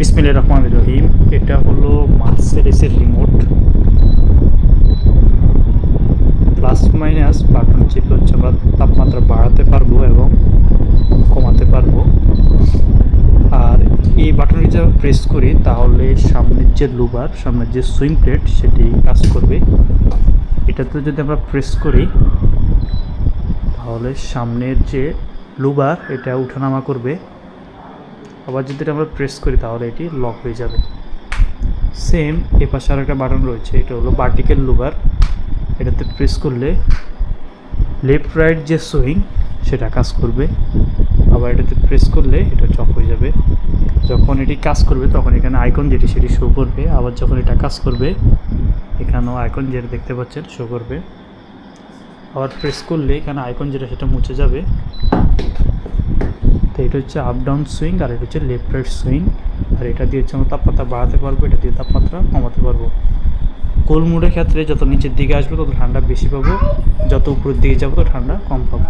বিসমিল্লাহির রহমানির রহিম। এটা হলো মার্সেডিসের রিমোট। প্লাস মাইনাস বাটন চেপে হচ্ছে আমরা তাপমাত্রা বাড়াতে পারবো এবং কমাতে পারবো। আর এই বাটনটি যদি আমরা প্রেস করি তাহলে সামনের যে লুবার, সামনের যে সুইং প্লেট সেটি কাজ করবে। এটাতে যদি আমরা প্রেস করি তাহলে সামনের যে লুবার এটা উঠানামা করবে। আবার যদি আমরা প্রেস করি তাহলে এটি লক হয়ে যাবে। সেম এ পাশে আর একটা বাটন রয়েছে, এটা হলো ভার্টিক্যাল লুবার। এটাতে প্রেস করলে লেফট রাইট যে সুইং সেটা কাজ করবে। আবার এটাতে প্রেস করলে এটা চক হয়ে যাবে। যখন এটি কাজ করবে তখন এখানে আইকন যেটি সেটি শো করবে। আবার যখন এটা কাজ করবে এখানেও আইকন যেটা দেখতে পাচ্ছেন শো করবে। আবার প্রেস করলে এখানে আইকন যেটা সেটা মুছে যাবে। তো এটা হচ্ছে আপ ডাউন সুইং আর এটা হচ্ছে লেফট রাইট সুইং। আর এটা দিয়ে হচ্ছে আমরা তাপমাত্রা বাড়াতে পারবো, এটা দিয়ে তাপমাত্রা কমাতে পারবো। কোল্ড মোডের ক্ষেত্রে যত নিচের দিকে আসবে তত ঠান্ডা বেশি পাবো, যত উপরের দিকে যাবো তত ঠান্ডা কম পাবো।